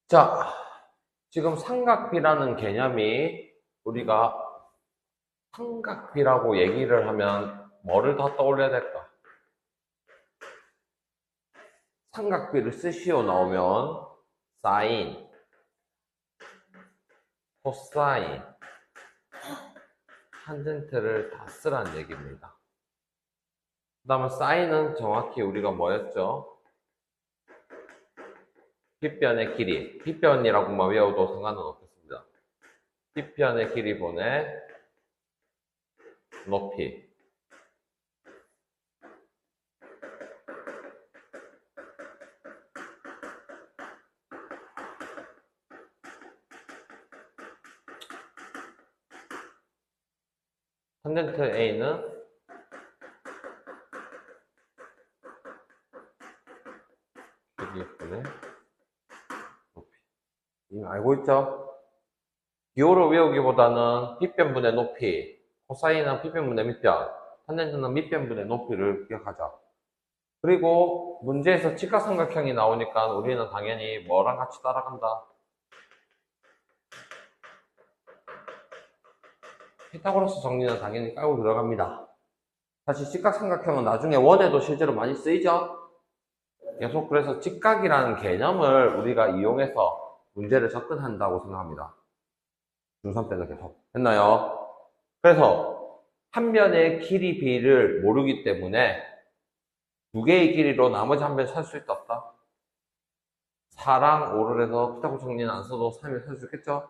자, 지금 삼각비라는 개념이 우리가 삼각비라고 얘기를 하면 뭐를 더 떠올려야 될까? 삼각비를 쓰시오 나오면 사인, 코사인, 탄젠트를 다 쓰라는 얘기입니다. 그 다음에 사인은 정확히 우리가 뭐였죠? 빗변의 길이, 빗변이라고만 외워도 상관은 없겠습니다. 빗변의 길이분의 높이. 탄젠트 A는 길이분의 높이. 이미 알고 있죠? 기호를 외우기보다는 빗변분의 높이, 코사인은 빗변분의 밑변, 탄젠트는 밑변분의 높이를 기억하자. 그리고 문제에서 직각삼각형이 나오니까 우리는 당연히 뭐랑 같이 따라간다? 피타고라스 정리는 당연히 깔고 들어갑니다. 사실 직각삼각형은 나중에 원에도 실제로 많이 쓰이죠? 계속 그래서 직각이라는 개념을 우리가 이용해서 문제를 접근한다고 생각합니다. 중3 때는 계속. 됐나요? 그래서 한 변의 길이 b를 모르기 때문에 두 개의 길이로 나머지 한 변 찾을 수 있다 없다? 4랑 5를 해서 피타고라스 정리는 안 써도 3을 찾을 수 있겠죠?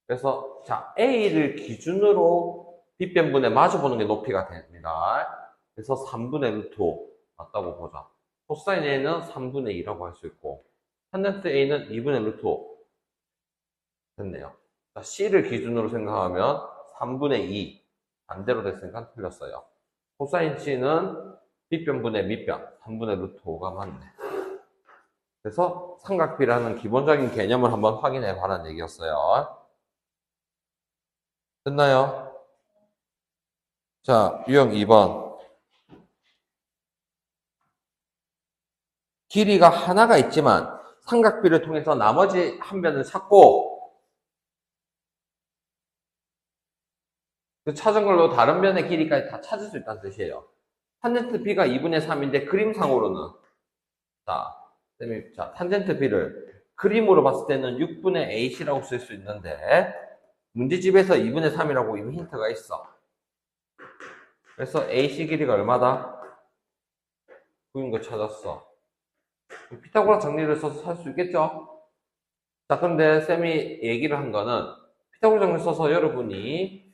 그래서 자 A를 기준으로 빗변분에 마주보는 게 높이가 됩니다. 그래서 3분의 루트 5 맞다고 보자. 코사인 A는 3분의 2라고 할 수 있고 탄젠트 A는 2분의 루트 5 됐네요. 자, C를 기준으로 생각하면 3분의 2 반대로 됐으니까 틀렸어요. 코사인 C는 빗변분의 밑변 3분의 루트 5가 맞네. 그래서 삼각비라는 기본적인 개념을 한번 확인해 봐라는 얘기였어요. 됐나요? 자, 유형 2번. 길이가 하나가 있지만 삼각비를 통해서 나머지 한 변을 찾고 그 찾은 걸로 다른 변의 길이까지 다 찾을 수 있다는 뜻이에요. 탄젠트 B가 2분의 3인데 그림상으로는 자, 탄젠트 B를 그림으로 봤을 때는 6분의 AC라고 쓸 수 있는데 문제집에서 2분의 3이라고 이미 힌트가 있어. 그래서 AC 길이가 얼마다? 9인 거 찾았어. 피타고라스 정리를 써서 살 수 있겠죠? 자, 그런데 쌤이 얘기를 한 거는 피타고라스 정리 써서 여러분이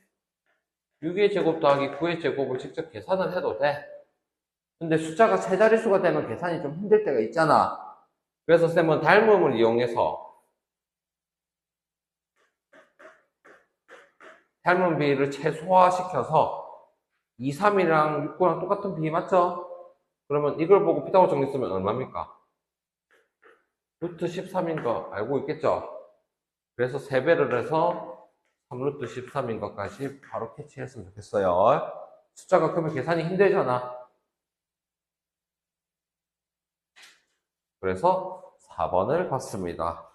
6의 제곱 더하기 9의 제곱을 직접 계산을 해도 돼. 근데 숫자가 세 자릿수가 되면 계산이 좀 힘들 때가 있잖아. 그래서 쌤은 닮음을 이용해서 닮음 비를 최소화시켜서 2, 3이랑 6, 9랑 똑같은 비 맞죠? 그러면 이걸 보고 피타고라스 정리 쓰면 얼마입니까? 루트 13인 거 알고 있겠죠? 그래서 3배를 해서 3루트 13인 것까지 바로 캐치했으면 좋겠어요. 숫자가 크면 계산이 힘들잖아. 그래서 4번을 봤습니다.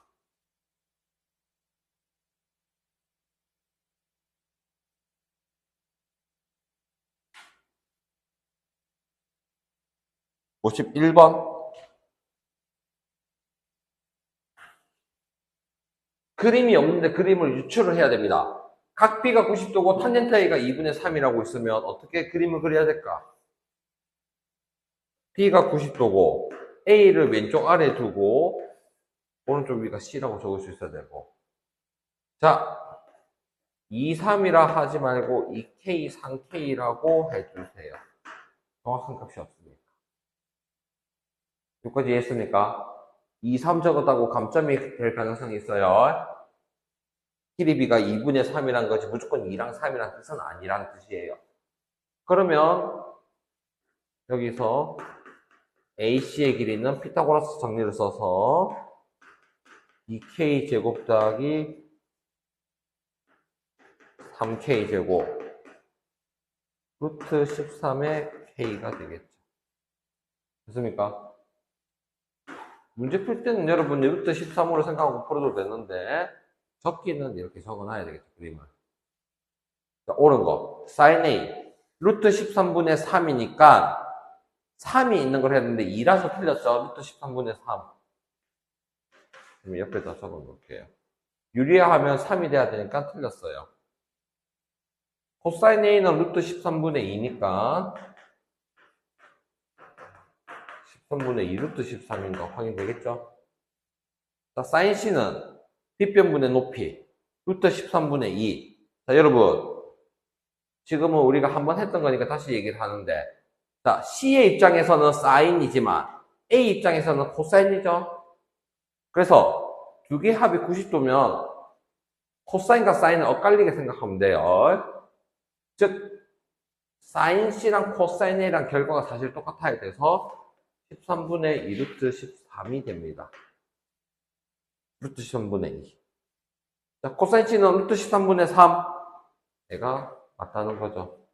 51번. 그림이 없는데 그림을 유추를 해야 됩니다. 각 B가 90도고 탄젠트 A가 2분의 3이라고 있으면 어떻게 그림을 그려야 될까? B가 90도고 A를 왼쪽 아래에 두고 오른쪽 위가 C라고 적을 수 있어야 되고 자 2, 3이라 하지 말고 2K, 3K라고 해주세요. 정확한 값이 없으니까. 여기까지 이해했습니까? 2, 3 적었다고 감점이 될 가능성이 있어요. 길이비가 2분의 3이란 것이 무조건 2랑 3이란 뜻은 아니란 뜻이에요. 그러면 여기서 AC의 길이는 피타고라스 정리를 써서 2K 제곱 더하기 3K 제곱 루트 13의 K가 되겠죠. 됐습니까? 문제 풀 때는 여러분 루트 13으로 생각하고 풀어도 되는데, 적기는 이렇게 적어놔야 되겠죠, 그림을. 자, 옳은 거. sin A. 루트 13분의 3이니까, 3이 있는 걸 했는데, 2라서 틀렸죠? 루트 13분의 3. 그럼 옆에다 적어 놓을게요. 유리화하면 3이 돼야 되니까 틀렸어요. 코사인 A는 루트 13분의 2니까, 13분의 2 루트 13인 거 확인되겠죠? 자, 사인 C는 빗변분의 높이, 루트 13분의 2. 자, 여러분. 지금은 우리가 한번 했던 거니까 다시 얘기를 하는데, 자, C의 입장에서는 사인이지만, A 입장에서는 코사인이죠? 그래서, 두 개 합이 90도면, 코사인과 사인을 엇갈리게 생각하면 돼요. 즉, 사인 C랑 코사인 A랑 결과가 사실 똑같아야 돼서, 13분의 2 루트 13이 됩니다. 루트 13분의 2. 자, 코사인 C는 루트 13분의 3. 얘가 맞다는 거죠.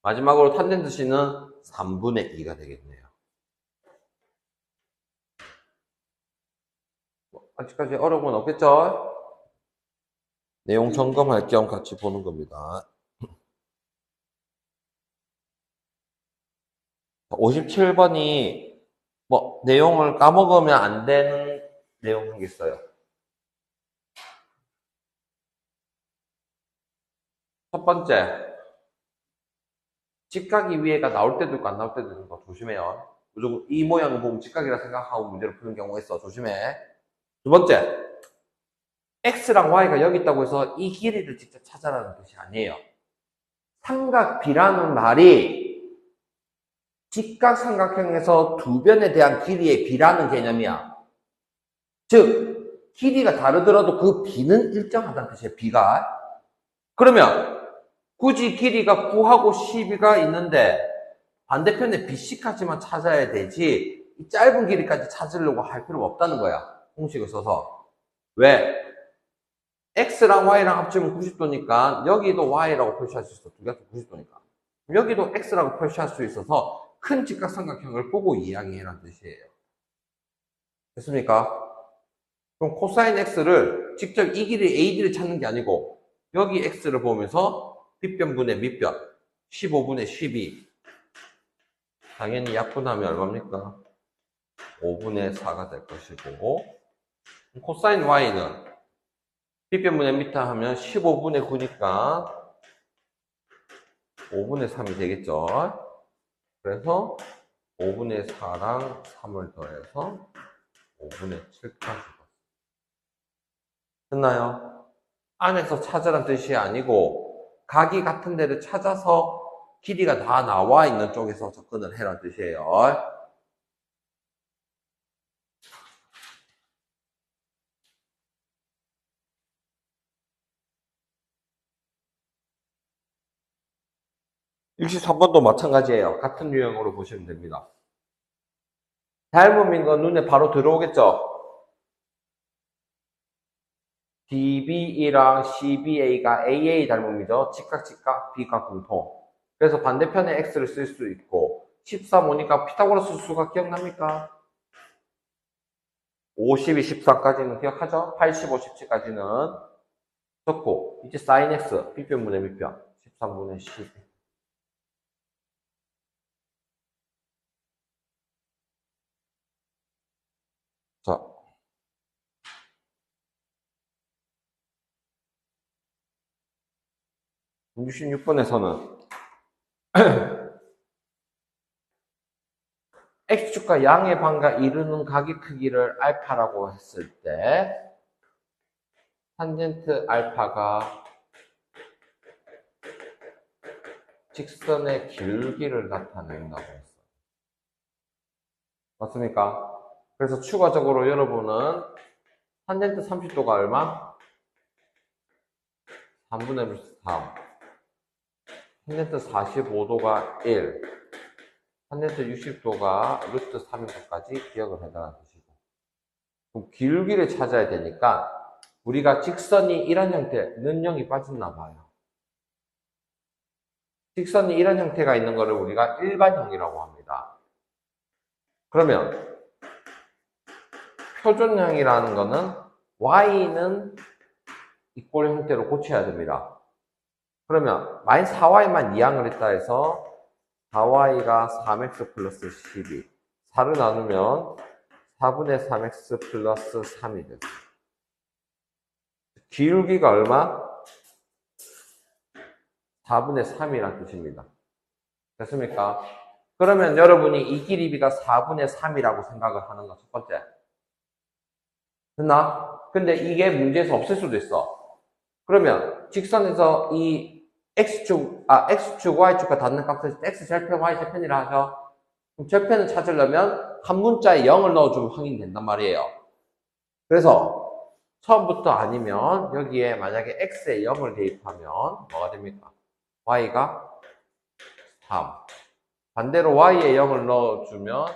마지막으로 탄젠트 C는 3분의 2가 되겠네요. 아직까지 어려운 건 없겠죠? 내용 점검할 겸 같이 보는 겁니다. 57번이 뭐 내용을 까먹으면 안 되는 내용이 있어요. 첫 번째, 직각이 위에가 나올 때도 있고 안 나올 때도 있는 거 조심해요. 무조건 이 모양을 보면 직각이라 생각하고 문제를 푸는 경우가 있어. 조심해. 두 번째, x랑 y가 여기 있다고 해서 이 길이를 직접 찾아라는 뜻이 아니에요. 삼각 B라는 말이 직각삼각형에서 두 변에 대한 길이의 B라는 개념이야. 즉, 길이가 다르더라도 그 B는 일정하다는 뜻이에요, B가. 그러면 굳이 길이가 9하고 12가 있는데 반대편에 BC까지만 찾아야 되지 이 짧은 길이까지 찾으려고 할 필요가 없다는 거야. 공식을 써서. 왜? X랑 Y랑 합치면 90도니까 여기도 Y라고 표시할 수 있어. 두 개가 90도니까. 여기도 X라고 표시할 수 있어서 큰 직각삼각형을 보고 이야기해라는 뜻이에요. 됐습니까? 그럼 코사인 X를 직접 이 길이 AD를 찾는 게 아니고 여기 X를 보면서 빗변분의 밑변 15분의 12 당연히 약분하면 얼마입니까? 5분의 4가 될 것이고 코사인 Y는 빗변분의 밑변 하면 15분의 9니까 5분의 3이 되겠죠. 그래서 5분의 4랑 3을 더해서 5분의 7까지 됐나요? 안에서 찾으란 뜻이 아니고 각이 같은 데를 찾아서 길이가 다 나와 있는 쪽에서 접근을 해란 뜻이에요. 63번도 마찬가지예요. 같은 유형으로 보시면 됩니다. 닮음인 건 눈에 바로 들어오겠죠? DBE랑 CBA가 AA 닮음이죠. 직각, B각 공통. 그래서 반대편에 X를 쓸 수 있고 13 오니까 피타고라스 수가 기억납니까? 52, 13까지는 기억하죠? 85, 17까지는 적고 이제 sin X, B변분의 밑변 13분의 12 자, 66번에서는 X축과 양의 반과 이루는 각의 크기를 알파라고 했을 때 탄젠트 알파가 직선의 길기를 나타낸다고 했어요. 맞습니까? 그래서 추가적으로 여러분은 탄젠트 30도가 얼마? 3분의 3. 탄젠트 45도가 1. 탄젠트 60도가 루트 3인까지 기억을 해달라는 뜻이고. 그럼 길기를 찾아야 되니까 우리가 직선이 이런 형태, 는 0이 빠졌나 봐요. 직선이 이런 형태가 있는 것을 우리가 일반형이라고 합니다. 그러면 표준형이라는 거는 y는 이꼴 형태로 고쳐야 됩니다. 그러면 마이너스 4y만 이항을 했다 해서 4y가 3x 플러스 12 4를 나누면 4분의 3x 플러스 3이 됐어요. 기울기가 얼마? 4분의 3이라는 뜻입니다. 됐습니까? 그러면 여러분이 이 길이비가 4분의 3이라고 생각을 하는 거 첫 번째. 됐나? 근데 이게 문제에서 없을 수도 있어. 그러면 직선에서 이 x축, y축과 닿는 값을 x절편, y절편이라 하죠. 그럼 절편을 찾으려면 한 문자에 0을 넣어주면 확인된단 말이에요. 그래서 처음부터 아니면 여기에 만약에 x에 0을 대입하면 뭐가 됩니까? y가 3. 반대로 y에 0을 넣어주면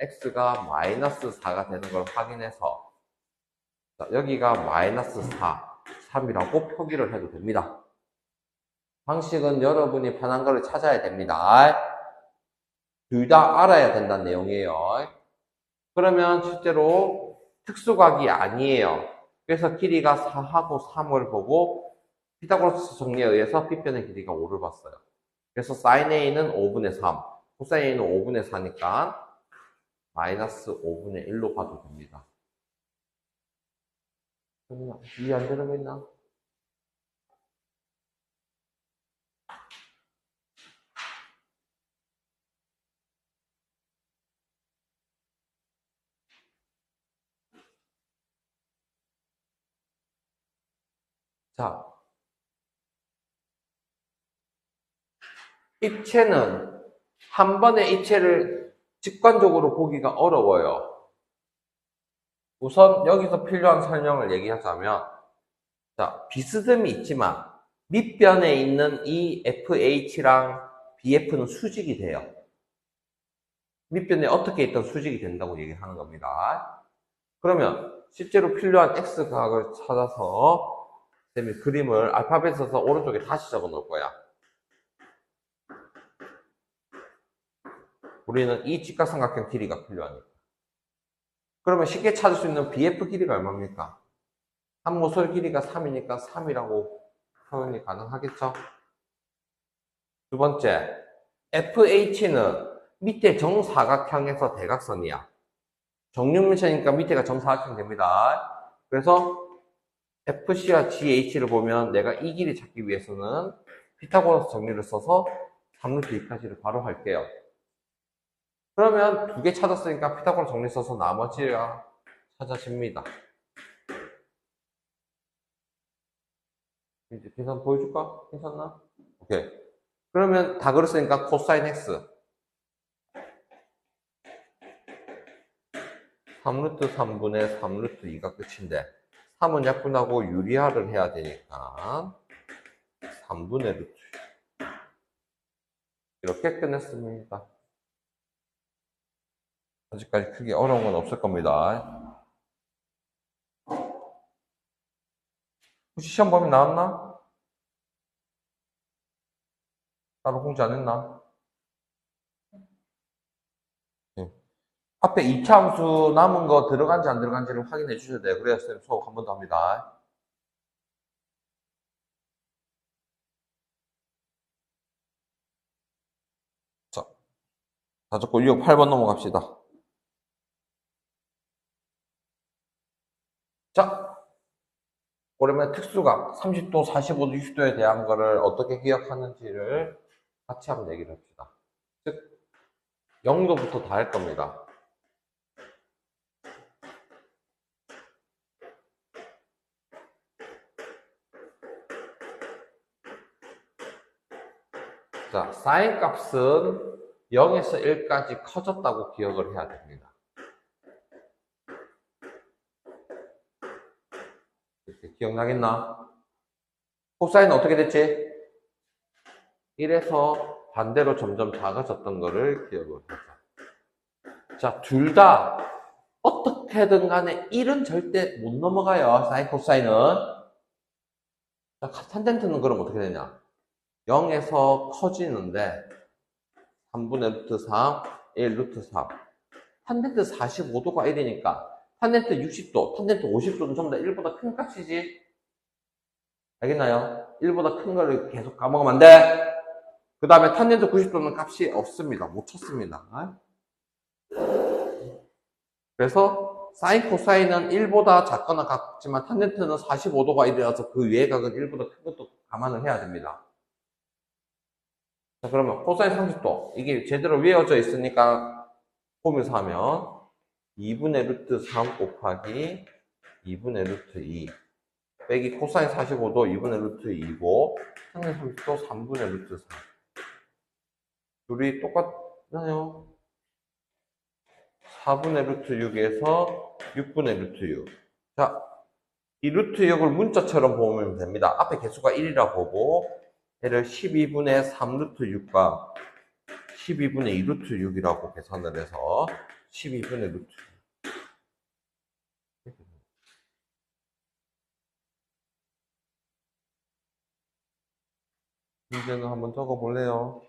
x가 마이너스 4가 되는 걸 확인해서 여기가 마이너스 4, 3이라고 표기를 해도 됩니다. 방식은 여러분이 편한 거를 찾아야 됩니다. 둘 다 알아야 된다는 내용이에요. 그러면 실제로 특수각이 아니에요. 그래서 길이가 4하고 3을 보고 피타고라스 정리에 의해서 빗변의 길이가 5를 봤어요. 그래서 sin A는 5분의 3, 코사인 A는 5분의 4니까 마이너스 5분의 1로 봐도 됩니다. 이해 안 되는 거 있나? 자, 입체는 한 번의 입체를 직관적으로 보기가 어려워요. 우선 여기서 필요한 설명을 얘기하자면, 자, 비스듬히 있지만 밑변에 있는 이 FH랑 BF는 수직이 돼요. 밑변에 어떻게 있던 수직이 된다고 얘기하는 겁니다. 그러면 실제로 필요한 X각을 찾아서 쌤이 그림을 알파벳 써서 오른쪽에 다시 적어 놓을 거야. 우리는 이 직각삼각형 길이가 필요하니까. 그러면 쉽게 찾을 수 있는 BF 길이가 얼마입니까? 한 모서리 길이가 3이니까 3이라고 표현이 가능하겠죠? 두 번째, FH는 밑에 정사각형에서 대각선이야. 정육면체니까 밑에가 정사각형 됩니다. 그래서 FC와 GH를 보면 내가 이 길이 찾기 위해서는 피타고라스 정리를 써서 3루트 2까지를 바로 할게요. 그러면 두 개 찾았으니까 피타고라스 정리 써서 나머지가 찾아집니다. 이제 계산 보여줄까? 괜찮나? 오케이. 그러면 다 그랬으니까 코사인 X 3루트 3분의 3루트 2가 끝인데 3은 약분하고 유리화를 해야 되니까 3분의 루트 이렇게 끝냈습니다. 아직까지 크게 어려운 건 없을 겁니다. 혹시 시험 범위 나왔나? 따로 공지 안 했나? 네. 앞에 2차 함수 남은 거 들어간지 안 들어간지를 확인해 주셔야 돼요. 그래야 쌤 수업 한 번 더 합니다. 자, 다 적고 유형 8번 넘어갑시다. 자, 오랜만에 특수각 30도, 45도, 60도에 대한 거를 어떻게 기억하는지를 같이 한번 얘기를 합시다. 즉, 0도부터 다 할 겁니다. 자, 사인 값은 0에서 1까지 커졌다고 기억을 해야 됩니다. 이렇게 기억나겠나? 코사인은 어떻게 됐지? 1에서 반대로 점점 작아졌던 거를 기억을 하자. 자, 둘 다 어떻게든 간에 1은 절대 못 넘어가요. 사인, 코사인은. 자, 탄젠트는 그럼 어떻게 되냐? 0에서 커지는데 3분의 루트 3, 1 루트 3. 탄젠트 45도가 1이니까 탄젠트 60도, 탄젠트 50도는 전부 다 1보다 큰 값이지. 알겠나요? 1보다 큰 거를 계속 까먹으면 안 돼. 그 다음에 탄젠트 90도는 값이 없습니다. 못 찾습니다. 그래서 사인, 코사인은 1보다 작거나 같지만 탄젠트는 45도가 1이라서 그 위의 각은 1보다 큰 것도 감안을 해야 됩니다. 자, 그러면 코사인 30도. 이게 제대로 외워져 있으니까 폼에서 하면 2분의 루트 3 곱하기 2분의 루트 2 빼기 코사인 45도 2분의 루트 2고 탄젠 30도 3분의 루트 3. 둘이 똑같나요? 4분의 루트 6에서 6분의 루트 6. 자, 이 루트 6을 문자처럼 보면 됩니다. 앞에 개수가 1이라 보고 얘를 12분의 3 루트 6과 12분의 2 루트 6이라고 계산을 해서 12분의 루트 6. 문제는 한번 적어 볼래요?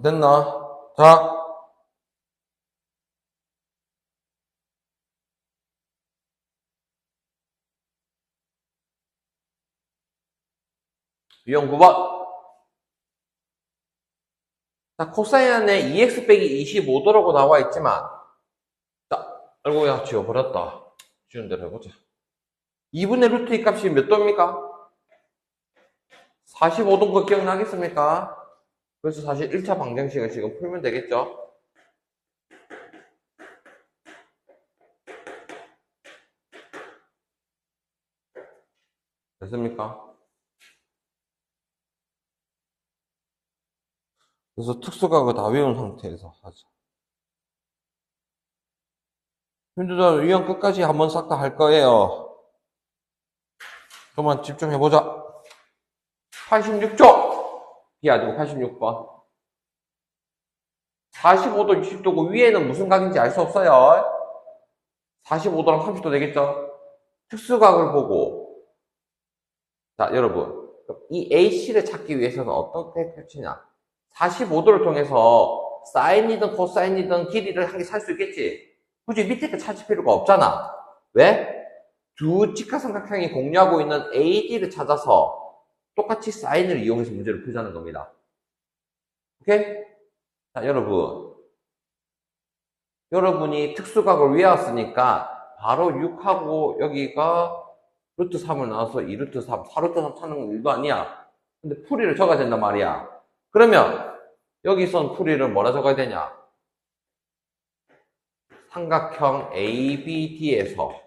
됐나? 자, 유형 9번. 자, 코사인 안에 2x 빼기 25도라고 나와 있지만, 자, 아이고야, 지워버렸다. 지운 대로 해보자. 2분의 루트 2 값이 몇 도입니까? 45도인 거 기억나겠습니까? 그래서 사실 1차 방정식을 지금 풀면 되겠죠? 됐습니까? 그래서 특수각을 다 외운 상태에서 하자. 힘들다. 유형 끝까지 한번 싹 다 할 거예요. 그만 집중해보자. 86조! 이 아니고 86번. 45도, 60도고 위에는 무슨 각인지 알 수 없어요. 45도랑 30도 되겠죠? 특수각을 보고. 자, 여러분. 이 AC를 찾기 위해서는 어떻게 펼치냐? 45도를 통해서 사인이든 코사인이든 길이를 한 개 살 수 있겠지? 굳이 밑에 거 찾을 필요가 없잖아. 왜? 두 직각삼각형이 공유하고 있는 AD를 찾아서 똑같이 사인을 이용해서 문제를 풀자는 겁니다. 오케이? 자, 여러분이 특수각을 외웠으니까 바로 6하고 여기가 루트 3을 나와서 2 루트 3, 4 루트 3 찾는 건 일도 아니야. 근데 풀이를 적어야 된단 말이야. 그러면 여기선 풀이를 뭐라 적어야 되냐? 삼각형 ABD에서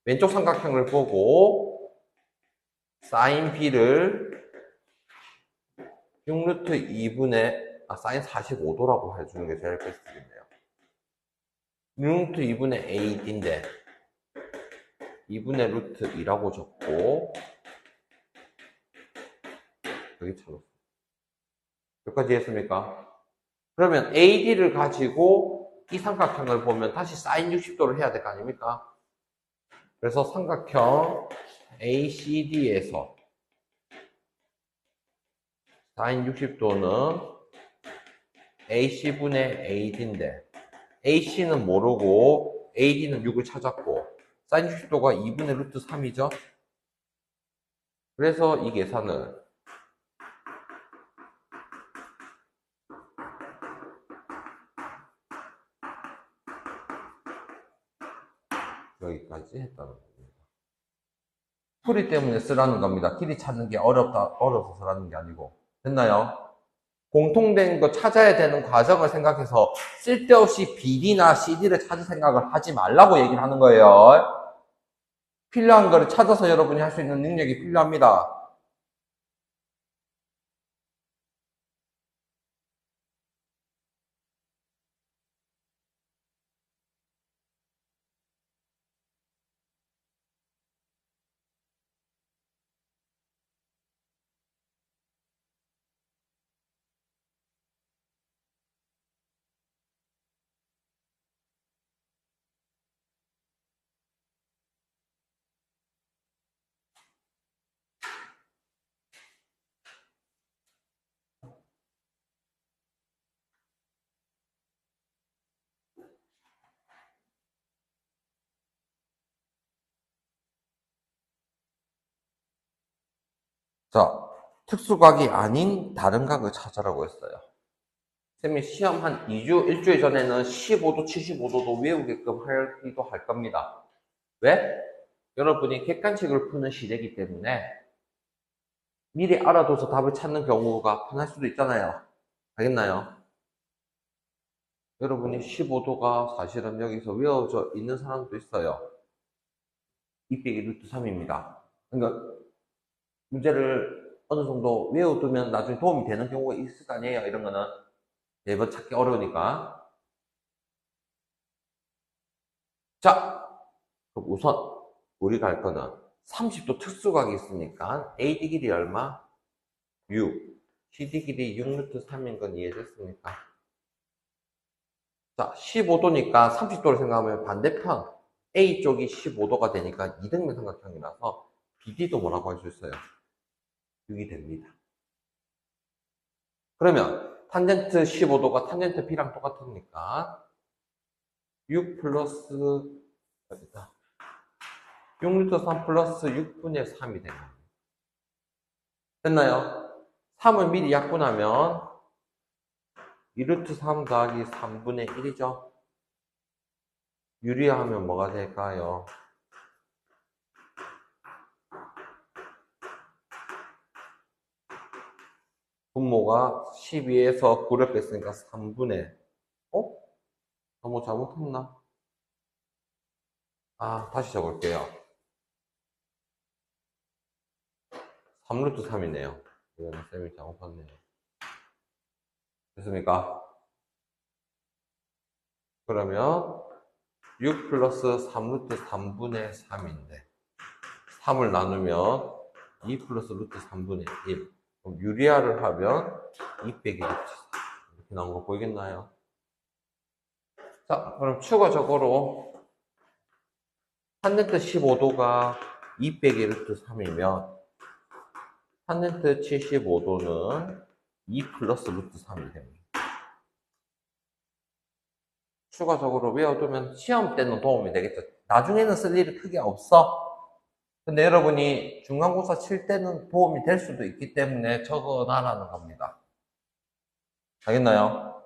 왼쪽 삼각형을 보고 사인 B를 6루트 2분의 사인 45도라고 해주는 게 제일 베스트겠네요. 6루트 2분의 AD인데 2분의 루트 2라고 적고 여기 찾았어. 여기까지 했습니까? 그러면 AD를 가지고 이 삼각형을 보면 다시 사인 60도를 해야 될 거 아닙니까? 그래서 삼각형 ACD에서 사인 60도는 AC분의 AD인데 AC는 모르고 AD는 6을 찾았고 사인 60도가 2분의 루트 3이죠. 그래서 이 계산을 여기까지 했다는 겁니다. 풀이 때문에 쓰라는 겁니다. 길이 찾는 게 어려서 쓰라는 게 아니고. 됐나요? 공통된 거 찾아야 되는 과정을 생각해서 쓸데없이 BD나 CD를 찾을 생각을 하지 말라고 얘기를 하는 거예요. 필요한 거를 찾아서 여러분이 할 수 있는 능력이 필요합니다. 자, 특수각이 아닌 다른 각을 찾으라고 했어요. 쌤이 시험 한 2주, 일주일 전에는 15도, 75도도 외우게끔 하기도 할 겁니다. 왜? 여러분이 객관식을 푸는 시대이기 때문에 미리 알아둬서 답을 찾는 경우가 편할 수도 있잖아요. 알겠나요? 여러분이 15도가 사실은 여기서 외워져 있는 사람도 있어요. 2 빼기 루트 3입니다. 그러니까 문제를 어느 정도 외워두면 나중에 도움이 되는 경우가 있을 거 아니에요. 이런 거는 매번 찾기 어려우니까. 자, 그럼 우선 우리가 할 거는 30도 특수각이 있으니까 AD 길이 얼마? 6. CD 길이 6루트 3인 건 이해됐습니까? 자, 15도니까 30도를 생각하면 반대편 A 쪽이 15도가 되니까 이등변 삼각형이라서 BD도 뭐라고 할 수 있어요? 6이 됩니다. 그러면 탄젠트 15도가 탄젠트 B랑 똑같으니까 6 플러스 6루트 3 플러스 6분의 3이 됩니다. 됐나요? 3을 미리 약분하면 2루트 3 더하기 3분의 1이죠. 유리하면 뭐가 될까요? 분모가 12에서 9를 뺐으니까 3분의 너무 잘못했나? 다시 적을게요. 3루트 3이네요. 이거는 쌤이 잘못했네요. 됐습니까? 그러면 6 플러스 3루트 3분의 3인데 3을 나누면 2 플러스 루트 3분의 1. 그럼 유리화를 하면 2 빼기 루트 4. 이렇게 나온 거 보이겠나요? 자, 그럼 추가적으로 탄젠트 15도가 2 빼기 루트 3이면 탄젠트 75도는 2 플러스 루트 3이 됩니다. 추가적으로 외워두면 시험 때는 도움이 되겠죠. 나중에는 쓸 일이 크게 없어. 근데 여러분이 중간고사 칠 때는 도움이 될 수도 있기 때문에 적어놔라는 겁니다. 알겠나요?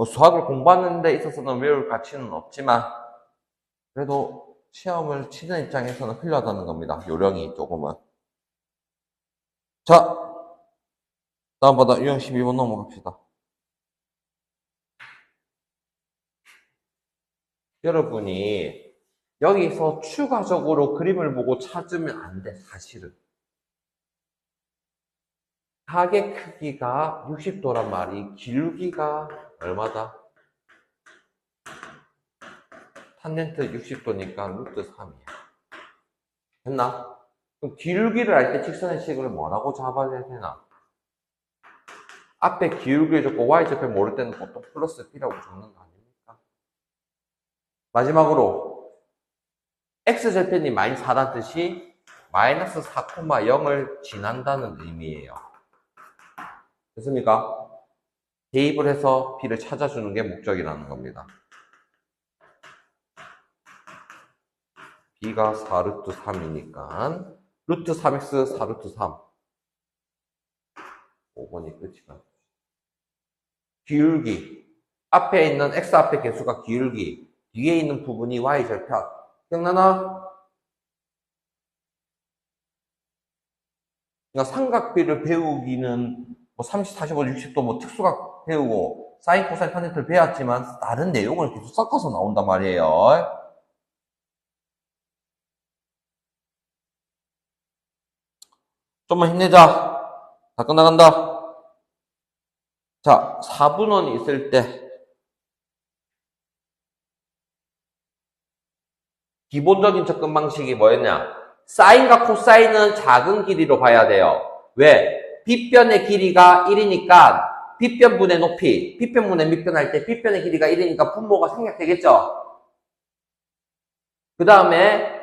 수학을 공부하는 데 있어서는 외울 가치는 없지만 그래도 시험을 치는 입장에서는 필요하다는 겁니다. 요령이 조금은. 자, 다음보다 유형 12번 넘어갑시다. 여러분이 여기서 추가적으로 그림을 보고 찾으면 안 돼, 사실은. 각의 크기가 60도란 말이 기울기가 얼마다? 탄젠트 60도니까 루트 3이야. 됐나? 그럼 기울기를 알 때 직선의 식을 뭐라고 잡아야 되나? 앞에 기울기를 적고 y좌표 모를 때는 보통 플러스 b라고 적는 거 아닙니까? 마지막으로 x절편이 마이너스 4라는 뜻이 마이너스 4,0을 지난다는 의미예요. 됐습니까? 대입을 해서 b를 찾아주는 게 목적이라는 겁니다. b가 4루트 3이니까 루트 3x 4루트 3 5번이 끝이다. 기울기 앞에 있는 x 앞에 개수가 기울기, 뒤에 있는 부분이 y절편. 기억나나? 그러니까 삼각비를 배우기는 뭐 30, 45, 60도 뭐 특수각 배우고 사인, 코사인, 탄젠트를 배웠지만 다른 내용을 계속 섞어서 나온단 말이에요. 좀만 힘내자. 다 끝나간다. 자, 4분원이 있을 때 기본적인 접근 방식이 뭐였냐? 사인과 코사인은 작은 길이로 봐야 돼요. 왜? 빗변의 길이가 1이니까 빗변분의 높이, 빗변분의 밑변 할 때 빗변의 길이가 1이니까 분모가 생략되겠죠? 그 다음에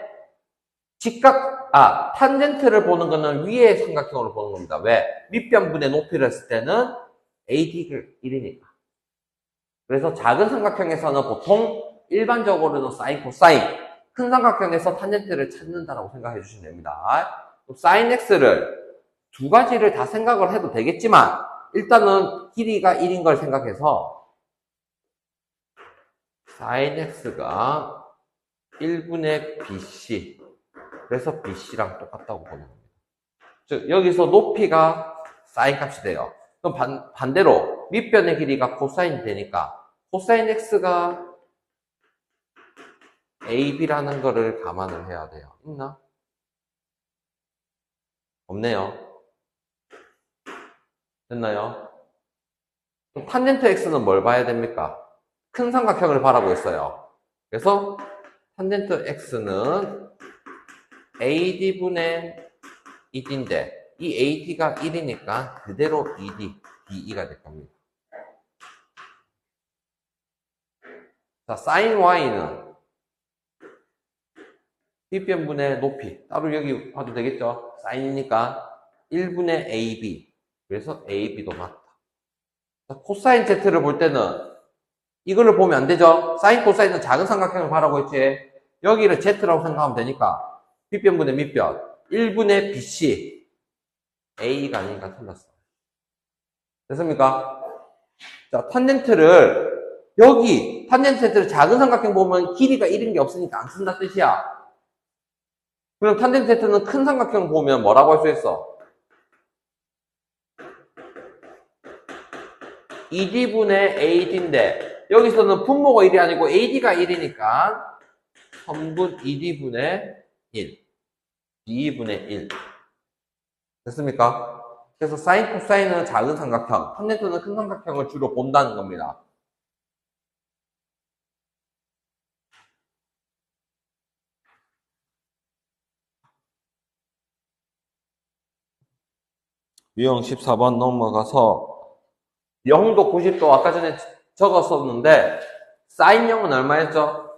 탄젠트를 보는 거는 위의 삼각형으로 보는 겁니다. 왜? 밑변분의 높이를 했을 때는 AD가 1이니까. 그래서 작은 삼각형에서는 보통 일반적으로는 사인, 코사인, 큰 삼각형에서 탄젠트를 찾는다고 생각해 주시면 됩니다. 사인 x를 두 가지를 다 생각을 해도 되겠지만 일단은 길이가 1인 걸 생각해서 사인 x가 1분의 bc, 그래서 bc랑 똑같다고 보는 겁니다. 즉 여기서 높이가 사인 값이 돼요. 그럼 반대로 밑변의 길이가 코사인이 되니까 코사인 x가 AB라는 거를 감안을 해야 돼요. 있나? 없네요. 됐나요? 그럼 탄젠트 X는 뭘 봐야 됩니까? 큰 삼각형을 바라고 있어요. 그래서 탄젠트 X는 AD분의 ED인데 이 AD가 1이니까 그대로 ED, DE가 될 겁니다. 자, sin Y는 빗변분의 높이, 따로 여기 봐도 되겠죠? sin이니까 1분의 AB, 그래서 AB도 맞다. 자, 코사인 Z를 볼 때는 이거를 보면 안 되죠? 사인, 코사인은 작은 삼각형을 바라고 있지. 여기를 Z라고 생각하면 되니까 빗변분의 밑변 1분의 BC A가 아니니까 틀렸어. 됐습니까? 자, 탄젠트를 작은 삼각형 보면 길이가 1인 게 없으니까 안 쓴다 뜻이야. 그럼 탄젠트는 큰 삼각형 보면 뭐라고 할 수 있어? ED분의 AD인데 여기서는 분모가 1이 아니고 AD가 1이니까 3분 ED분의 1, 2분의 1. 됐습니까? 그래서 사인, 코사인은 작은 삼각형, 탄젠트는 큰 삼각형을 주로 본다는 겁니다. 유형 14번 넘어가서 0도 90도 아까 전에 적었었는데 사인 0은 얼마였죠?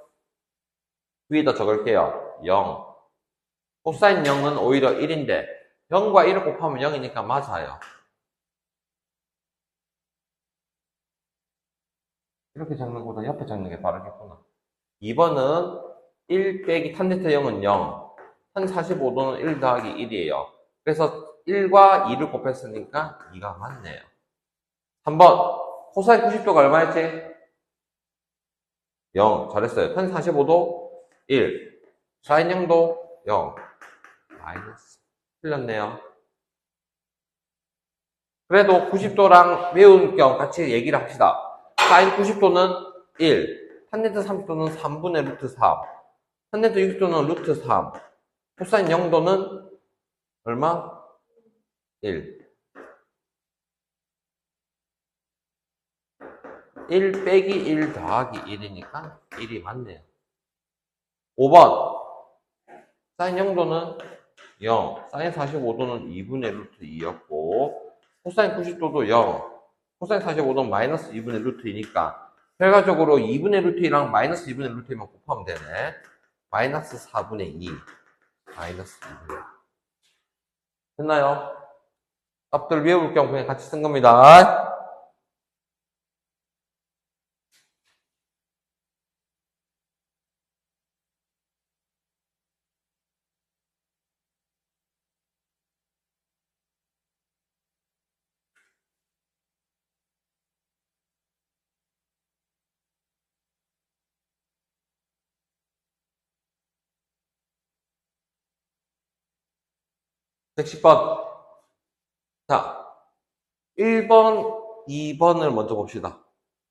위에다 적을게요. 0. 코사인 0은 오히려 1인데 0과 1을 곱하면 0이니까 맞아요. 이렇게 적는 것보다 옆에 적는 게 빠르겠구나. 2번은 1 빼기 탄젠트 0은 0. 한 45도는 1 더하기 1이에요. 그래서 1과 2를 곱했으니까 2가 맞네요. 3번 코사인 90도가 얼마였지? 0. 잘했어요. 탄 45도 1. 사인 0도 0. 마이너스. 틀렸네요. 그래도 90도랑 외운 겸 같이 얘기를 합시다. 사인 90도는 1. 탄젠트 30도는 3분의 루트 3. 탄젠트 60도는 루트 3. 코사인 0도는 얼마? 1. 1 빼기 1 더하기 1이니까 1이 맞네요. 5번 사인 0도는 0, 사인 45도는 2분의 루트 2였고 코사인 90도도 0, 코사인 45도는 마이너스 2분의 루트 2니까 결과적으로 2분의 루트 2랑 마이너스 2분의 루트 2만 곱하면 되네. 마이너스 4분의 2, 마이너스 2분의 2. 됐나요? 답들 외울 겸 그냥 같이 쓴 겁니다. 110번. 자, 1번, 2번을 먼저 봅시다.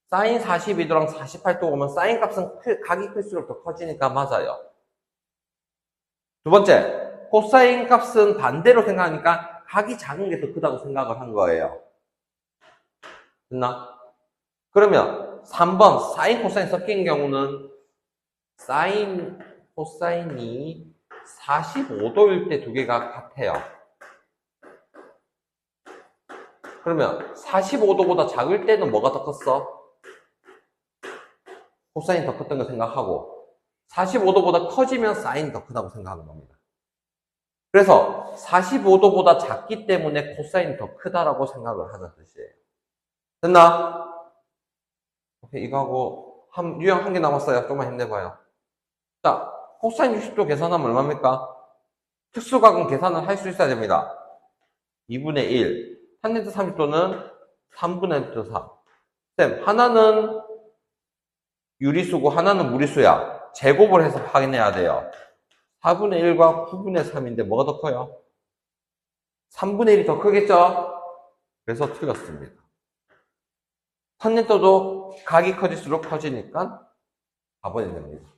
사인 42도랑 48도 오면 사인 값은 각이 클수록 더 커지니까 맞아요. 두 번째, 코사인 값은 반대로 생각하니까 각이 작은 게 더 크다고 생각을 한 거예요. 됐나? 그러면 3번, 사인, 코사인 섞인 경우는 사인, 코사인이 45도일 때 두 개가 같아요. 그러면 45도보다 작을 때는 뭐가 더 컸어? 코사인이 더 컸던 거 생각하고 45도보다 커지면 사인이 더 크다고 생각하는 겁니다. 그래서 45도보다 작기 때문에 코사인이 더 크다라고 생각을 하는 뜻이에요. 됐나? 오케이, 이거 하고 유형 한 개 남았어요. 좀만 힘내봐요. 자, 코사인 60도 계산하면 얼마입니까? 특수각은 계산을 할 수 있어야 됩니다. 2분의 1. 탄젠트 30도는 3분의 루트 3. 쌤, 하나는 유리수고 하나는 무리수야. 제곱을 해서 확인해야 돼요. 4분의 1과 9분의 3인데 뭐가 더 커요? 3분의 1이 더 크겠죠? 그래서 틀렸습니다. 탄젠트도 각이 커질수록 커지니까 4번이 됩니다.